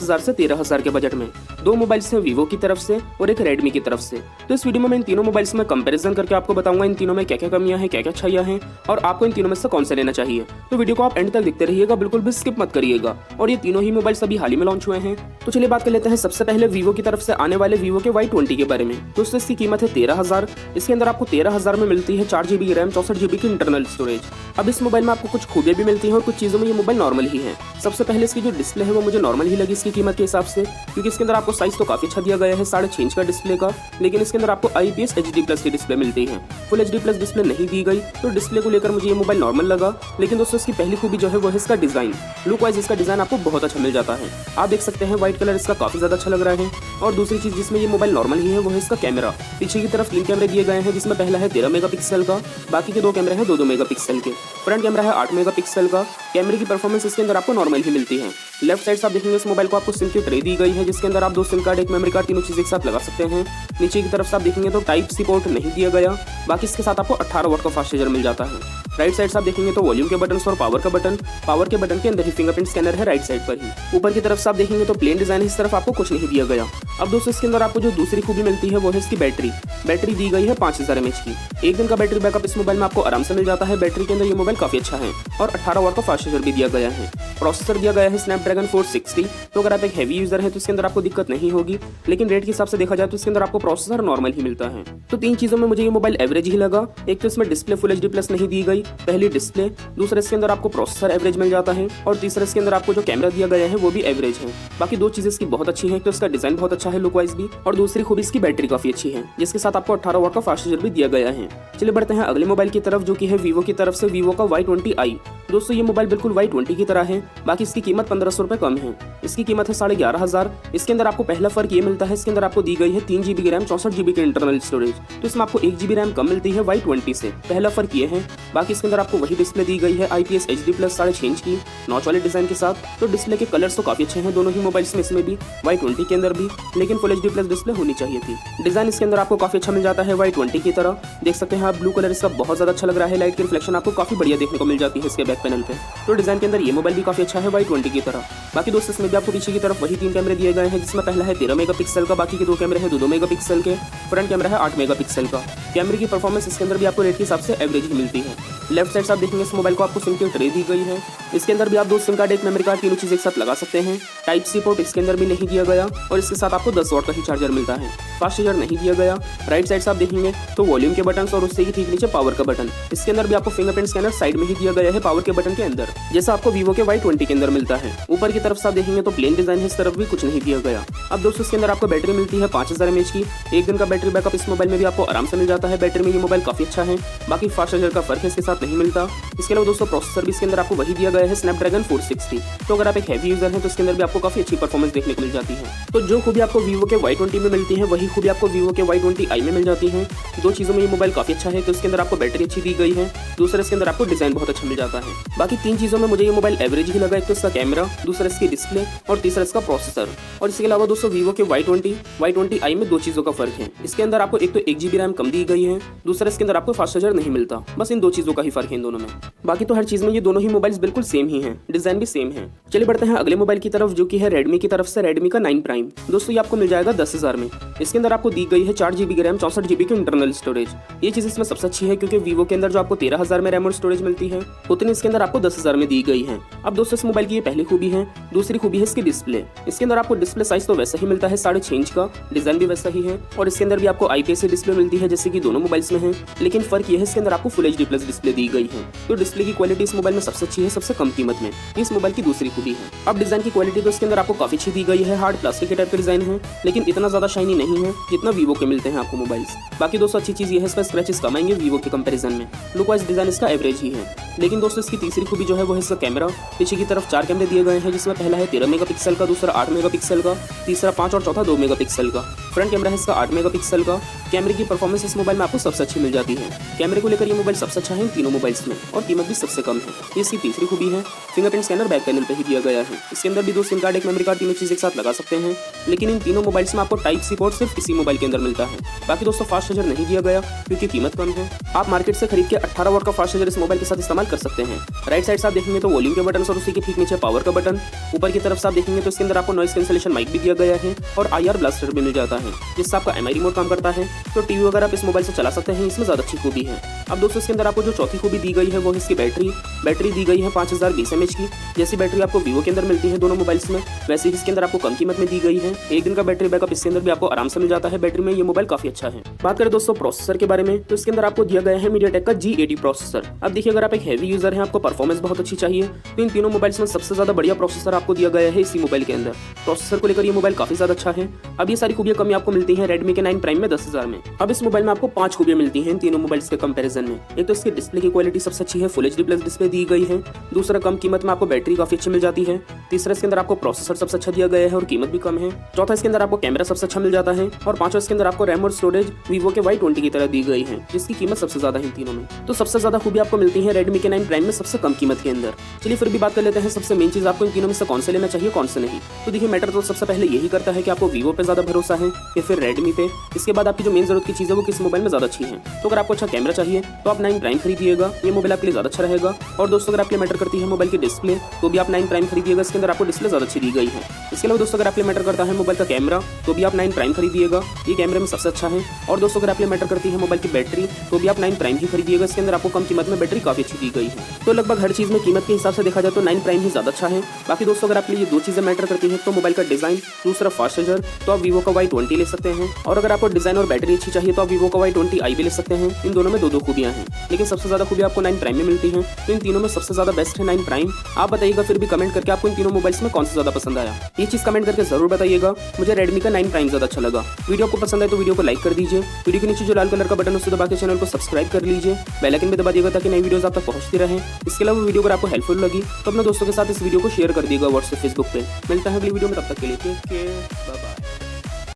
10,000 से 13,000 के बजट में। दो मोबाइल्स हैं वीवो की तरफ से और एक रेडमी की तरफ से। तो इस वीडियो में मैं इन तीनों मोबाइल्स में कंपैरिजन करके आपको बताऊंगा इन तीनों में क्या क्या कमियां हैं, क्या क्या अच्छाइयां हैं और आपको इन तीनों में से कौन सा लेना चाहिए। तो वीडियो को आप एंड तक देखते रहिएगा, बिल्कुल भी स्किप मत करिएगा। और ये तीनों ही मोबाइल्स अभी हाल ही में लॉन्च हुए हैं। तो चलिए बात कर लेते हैं सबसे पहले वीवो की तरफ से आने वाले वीवो के Y20 के बारे में। दोस्तों इसकी कीमत है 13,000। इसके अंदर आपको 13,000 में मिलती है 4GB रैम, 64GB की इंटरनल स्टोरेज। अब इस मोबाइल में आपको कुछ खूबियां भी मिलती हैं और कुछ चीजों में ये मोबाइल नॉर्मल ही है। सबसे पहले इसकी जो डिस्प्ले है वो मुझे नॉर्मल ही लगी इसकी कीमत के हिसाब से, क्योंकि इसके अंदर आपको साइज तो काफी अच्छा दिया गया है 6.5 इंच का डिस्प्ले का, लेकिन इसके अंदर आपको IPS HD+ की डिस्प्ले मिलती है। फुल HD+ डिस्प्ले नहीं दी गई, तो डिस्प्ले को लेकर मुझे ये मोबाइल नॉर्मल लगा। लेकिन दोस्तों इसकी पहली खूबी जो है वो है इसका डिजाइन। लुक वाइज इसका डिजाइन आपको बहुत अच्छा मिल जाता है। आप देख सकते हैं व्हाइट कलर इसका काफी ज्यादा अच्छा लग रहा है। और दूसरी चीज जिसमें ये मोबाइल नॉर्मल ही है वो है इसका कैमरा। पीछे की तरफ 3 कैमरे दिए गए हैं, जिसमें पहला है 13 मेगापिक्सल का, बाकी के 2 कैमरे हैं 2-2 मेगापिक्सल के। फ्रंट कैमरा है 8 मेगापिक्सल का। कैमरे की परफॉर्मेंस इसके अंदर आपको नॉर्मल ही मिलती है। लेफ्ट साइड से आप देखेंगे इस मोबाइल को आपको सिम की ट्रे दी गई है, जिसके अंदर आप 2 सिम कार्ड, 1 मेमोरी कार्ड, तीनों चीजें एक साथ लगा सकते हैं। नीचे की तरफ से आप देखेंगे तो Type-C पोर्ट नहीं दिया गया। बाकी इसके साथ आपको 18 वाट का फास्ट चार्जर मिल जाता है। राइट साइड से आप देखेंगे तो वॉल्यूम के बटन और पावर का बटन। पावर के बटन के अंदर ही फिंगरप्रिंट स्कैनर है राइट साइड पर ही। ऊपर की तरफ से आप देखेंगे तो प्लेन डिजाइन है, इस तरफ आपको कुछ नहीं दिया गया। अब दोस्तों इसके अंदर आपको जो दूसरी खूबी मिलती है वो है इसकी बैटरी। बैटरी दी गई है 5000 mAh की। एक दिन का बैटरी बैकअप इस मोबाइल में आपको आराम से मिल जाता है। बैटरी के अंदर ये मोबाइल काफी अच्छा है और 18 वाट का फास्ट चार्जर भी दिया गया है। प्रोसेसर दिया गया है स्नैपड्रैगन 460। तो अगर आप एक हैवी यूजर है तो इसके अंदर आपको दिक्कत नहीं होगी, लेकिन रेट के हिसाब से देखा जाए तो इसके अंदर आपको प्रोसेसर नॉर्मल ही मिलता है। तो 3 चीजों में मुझे ये मोबाइल एवरेज ही लगा। एक तो इसमें डिस्प्ले फुल HD+ नहीं दी गई, पहली डिस्प्ले। दूसरा इसके अंदर आपको प्रोसेसर एवरेज मिल जाता है और तीसरा इसके अंदर आपको जो कैमरा दिया गया है वो भी एवरेज है। बाकी 2 चीजें इसकी बहुत अच्छी हैं, तो इसका डिजाइन बहुत अच्छा है लुक वाइज भी, और दूसरी खूबी इसकी बैटरी काफी अच्छी है, जिसके साथ आपको 18 वाट का फास्ट चार्जर भी दिया गया है। चलिए बढ़ते हैं अगले मोबाइल की तरफ, जो कि है वीवो की तरफ से वीवो का Y20i। दोस्तों ये मोबाइल बिल्कुल Y20 की तरह है, बाकी इसकी कीमत 1500 रुपए कम है। इसकी कीमत है 11,500। इसके अंदर आपको पहला फर्क ये मिलता है, इसके अंदर आपको दी गई है 3GB रैम, 64GB की इंटरनल स्टोरेज। तो इसमें आपको 1GB रैम कम मिलती है Y20 से, पहला फर्क ये है। बाकी इसके अंदर आपको वही डिस्प्ले दी गई है IPS HD+ 6.5 इंच की नॉच वाले डिजाइन के साथ। तो डिस्प्ले के कलर्स तो काफी अच्छे हैं दोनों ही मोबाइल्स में, इसमें भी Y20 के अंदर भी, लेकिन फुल HD+ डिस्प्ले होनी चाहिए थी। डिजाइन इसके अंदर आपको काफी अच्छा मिल जाता है Y20 की तरह। देख सकते हैं आप ब्लू कलर इसका बहुत ज्यादा अच्छा लग रहा है। लाइट की रिफ्लेक्शन आपको काफी बढ़िया देखने को मिल जाती है इसके बैक पैनल पे। तो डिजाइन के अंदर ये मोबाइल भी काफी अच्छा है Y20 की तरह। बाकी दोस्तों इसमें भी आपको पीछे की तरफ वही 3 कैमरे दिए गए हैं, जिसमें पहला है 13 मेगापिक्सल का, बाकी के 2 कैमरे हैं 2-2 मेगापिक्सल के। फ्रंट कैमरा है 8 मेगापिक्सल का। कैमरे की परफॉर्मेंस इसके अंदर भी आपको रेट के हिसाब से एवरेज ही मिलती है। लेफ्ट साइड से आप देखेंगे इस मोबाइल को आपको सिम की ट्रे दी गई है। इसके अंदर भी आप 2 सिम कार्ड, 1 मेमोरी कार्ड, तीनों चीजें एक साथ लगा सकते हैं। Type-C पोर्ट इसके अंदर भी नहीं दिया गया और इसके साथ आपको 10 वाट का ही चार्जर मिलता है। फास्ट चार्जर नहीं दिया गया। राइट साइड से आप देखेंगे तो वॉल्यूम के बटन और उससे ही ठीक नीचे पावर का बटन। इसके अंदर भी आपको फिंगरप्रिंट स्कैनर साइड में ही दिया गया है पावर के बटन के अंदर, जैसा आपको वीवो के Y20 के अंदर मिलता है। ऊपर की तरफ से आप देखेंगे तो प्लेन डिजाइन है, इस तरफ भी कुछ नहीं दिया गया। अब दोस्तों इसके अंदर आपको बैटरी मिलती है 5000 mAh की। एक दिन का बैटरी बैकअप इस मोबाइल में भी आपको आराम से मिल जाता है। बैटरी में ये मोबाइल काफी अच्छा है। बाकी फास्ट चार्जर का फर्क है इसके साथ नहीं मिलता। इसके अलावा दोस्तों प्रोसेसर भी इसके अंदर आपको वही दिया गया है स्नैपड्रैगन 460। तो अगर आप एक हैवी यूजर हैं तो इसके अंदर भी आपको काफी अच्छी परफॉर्मेंस देखने को मिल जाती है। तो जो खूबी आपको वीवो के Y20 में मिलती है वही खूबी आपको वीवो के Y20i में मिल जाती है। 2 चीजों में ये मोबाइल काफी अच्छा है, तो इसके अंदर आपको बैटरी अच्छी दी गई है। दूसरा इसके अंदर आपको डिजाइन बहुत अच्छा मिल जाता है। बाकी 3 चीजों में मुझे ये मोबाइल एवरेज ही लगा। एक तो इसका कैमरा, दूसरा इसकी डिस्प्ले और तीसरा इसका प्रोसेसर। और इसके अलावा दोस्तों वीवो के Y20i में 2 चीजों का फर्क है। इसके अंदर आपको एक तो 1GB रैम कम दी गई है, दूसरा इसके अंदर आपको फास्ट चार्जर नहीं मिलता। बस इन 2 चीजों का ही फर्क है इन दोनों में। बाकी तो हर चीज में ये दोनों ही मोबाइल्स बिल्कुल सेम ही हैं, डिजाइन भी सेम है। चलिए बढ़ते हैं अगले मोबाइल की तरफ, जो कि है रेडमी की तरफ से रेडमी का 9 प्राइम। दोस्तों ये आपको मिल जाएगा 10,000 में। इसके अंदर आपको दी गई है 4GB की रैम, 64GB की इंटरनल स्टोरेज। ये चीज इसमें सबसे अच्छी है, क्योंकि वीवो के अंदर जो आपको 13,000 में रैम और स्टोरेज मिलती है उतनी इसके अंदर आपको 10,000 में दी गई है। अब दोस्तों इस मोबाइल की ये पहली खूबी है। दूसरी खूबी है इसकी डिस्प्ले। इसके अंदर आपको डिस्प्ले साइज तो वैसा ही मिलता है 6.5 इंच का, डिजाइन भी वैसा ही है और इसके अंदर भी आपको IPS डिस्प्ले मिलती है जैसे कि दोनों मोबाइल्स में है। लेकिन फर्क ये है इसके अंदर आपको फुल HD+ डिस्प्ले दी गई है। तो डिस्प्ले की क्वालिटी इस मोबाइल में सबसे अच्छी है, सबसे कम कीमत में। इस मोबाइल की दूसरी खूबी है। अब डिजाइन की क्वालिटी तो इसके अंदर आपको काफी अच्छी दी गई है। हार्ड प्लास्टिक के टाइप का डिजाइन है, लेकिन इतना ज्यादा शाइनी नहीं है जितना वीवो के मिलते हैं आपको मोबाइल्स। बाकी दोस्तों अच्छी चीज ये है इसका स्क्रैचेस कम आएंगे वीवो के कंपैरिजन में। लुक वाइज डिजाइन इसका एवरेज ही है। लेकिन दोस्तों इसकी तीसरी खूबी जो है वो है इसका कैमरा। पीछे की तरफ 4 कैमरे दिए गए हैं, जिसमें पहला है 13 मेगापिक्सल का, दूसरा 8 मेगापिक्सल का, तीसरा 5 और चौथा 2 मेगापिक्सल का। फ्रंट कैमरा है इसका 8 मेगापिक्सल का। कैमरे की परफॉर्मेंस इस मोबाइल में आपको सबसे अच्छी मिल जाती है। कैमरे को लेकर ये मोबाइल सबसे अच्छा है इन तीनों तीनों मोबाइल्स में और कीमत भी सबसे कम है। ये इसकी तीसरी खूबी है। फिंगरप्रिंट स्कैनर बैक पैनल पे ही दिया गया है। इसके अंदर भी 2 सिम कार्ड, एक मेमोरी कार्ड, तीनों चीज़ एक साथ लगा सकते हैं। लेकिन इन तीनों मोबाइल्स में आपको टाइप सी पोर्ट सिर्फ इसी मोबाइल के अंदर मिलता है। बाकी दोस्तों फास्ट चार्जर नहीं दिया गया क्योंकि कीमत कम है। आप मार्केट से खरीद के 18 वाट का फास्ट चार्जर इस मोबाइल के साथ इस्तेमाल कर सकते हैं। राइट साइड से आप देखेंगे तो वॉल्यूम के बटन और उसी के ठीक नीचे पावर का बटन। ऊपर की तरफ से आप देखेंगे तो इसके अंदर आपको नॉइस कैंसलेशन माइक भी दिया गया है और IR ब्लास्टर भी मिल जाता है, जिससे आपका MI रिमोट काम करता है। तो टीवी वगैरह आप इस मोबाइल से चला सकते हैं। इसमें ज़्यादा अच्छी खूबी है। अब दोस्तों इसके अंदर आपको जो चौथी खूबी दी गई है वो है इसकी बैटरी दी गई है 5020 mAh की। जैसी बैटरी आपको वीवो के अंदर मिलती है दोनों मोबाइल्स में, वैसे ही इसके अंदर आपको कम कीमत में दी गई है। 1 दिन का बैटरी बैकअप इसके अंदर भी आपको आराम से मिल जाता है। बैटरी में ये मोबाइल काफी अच्छा है। बात करें दोस्तों प्रोसेसर के बारे में, तो इसके अंदर आपको दिया गया है MediaTek का G80 प्रोसेसर। अब देखिए, अगर आप एक हैवी यूजर हैं, आपको परफॉर्मेंस बहुत अच्छी चाहिए, तो इन तीनों मोबाइल्स में सबसे ज्यादा बढ़िया प्रोसेसर आपको दिया गया है इसी मोबाइल के अंदर। प्रोसेसर को लेकर ये मोबाइल काफी ज्यादा अच्छा है। अब ये सारी खूबियां कमी आपको मिलती है Redmi के 9 Prime में 10,000 में। अब इस मोबाइल में आपको 5 खूबियां मिलती हैं इन तीनों मोबाइल्स के कंपैरिजन में। एक तो इसकी डिस्प्ले की क्वालिटी सबसे अच्छी है, फुल HD प्लस डिस्प्ले दी गई है। दूसरा, कम कीमत में आपको बैटरी काफी अच्छी मिल जाती है। तीसरा, इसके अंदर आपको प्रोसेसर सबसे अच्छा दिया गया है और कीमत भी कम है। चौथा, इसके अंदर आपको कैमरा सबसे अच्छा मिल जाता है। और पांचवा, इसके अंदर आपको रैम और स्टोरेज वीवो के Y20 की तरह दी गई है, जिसकी कीमत सबसे ज्यादा है इन तीनों में। तो सबसे ज्यादा खूबी आपको मिलती है Redmi के 9 Prime में सबसे कम कीमत के अंदर। चलिए फिर भी बात कर लेते हैं सबसे मेन चीज, आपको इन तीनों में से कौन से लेना चाहिए, कौन से नहीं। तो देखिए, मैटर तो सबसे पहले यही करता है कि आपको वीवो पे ज्यादा भरोसा है या फिर Redmi पे। इसके बाद आपकी जो मेन जरूरत की चीज है वो किस मोबाइल में ज्यादा अच्छी है। तो अगर आपको अच्छा कैमरा चाहिए तो आप 9 Prime खरीदिएगा, ये मोबाइल आपके लिए ज्यादा अच्छा रहेगा। और दोस्तों अगर आपके लिए मैटर करती है मोबाइल की डिस्प्ले, तो भी आप 9 Prime खरीदिएगा, इसके अंदर आपको डिस्प्ले ज्यादा अच्छी दी गई है। इसके अलावा दोस्तों अगर आपके लिए मैटर करता है मोबाइल का कैमरा, तो भी आप 9 Prime खरीदिएगा, ये कैमरे में सबसे अच्छा है। और दोस्तों अगर आपके लिए मैटर करती है मोबाइल की बैटरी, तो भी आप 9 Prime ही खरीदिएगा, इसके अंदर आपको कम कीमत में बैटरी काफी अच्छी दी गई है। तो लगभग हर चीज में कीमत के हिसाब से देखा जाए तो 9 Prime ही ज्यादा अच्छा है। बाकी दोस्तों अगर आपके लिए ये 2 चीजें मैटर करती हैं, तो मोबाइल का डिजाइन, दूसरा फास्ट चार्जर, तो आप वीवो का Y20 ले सकते हैं। और अगर आपको डिजाइन और बैटरी अच्छी चाहिए तो आप वीवो का Y20i भी ले सकते हैं। इन दोनों में 2 खूबियां हैं, लेकिन सबसे ज्यादा खूबियां आपको 9 Prime में मिलती हैं। तो इन तीनों में सबसे ज्यादा बेस्ट है 9 Prime। आप बताइएगा फिर भी कमेंट करके आपको इन तीनों मोबाइल्स में कौन सा ज्यादा पसंद आया, ये चीज कमेंट करके जरूर बताइएगा। मुझे Redmi का 9 Prime ज्यादा अच्छा लगा। वीडियो आपको पसंद आए तो वीडियो को लाइक कर दीजिए। वीडियो के नीचे जो लाल कलर का बटन है उसे दबा के चैनल को सब्सक्राइब कर लीजिए। बेल आइकन भी दबा दिएगा ताकि नई वीडियोस आप तक पहुंचती रहे। इसके अलावा वीडियो अगर आपको हेल्पफुल लगी तो अपने दोस्तों के साथ इस वीडियो को शेयर कर दिएगा व्हाट्सएप, फेसबुक पे। मिलता है अगली वीडियो में, तब तक के लिए टेक केयर, बाय बाय।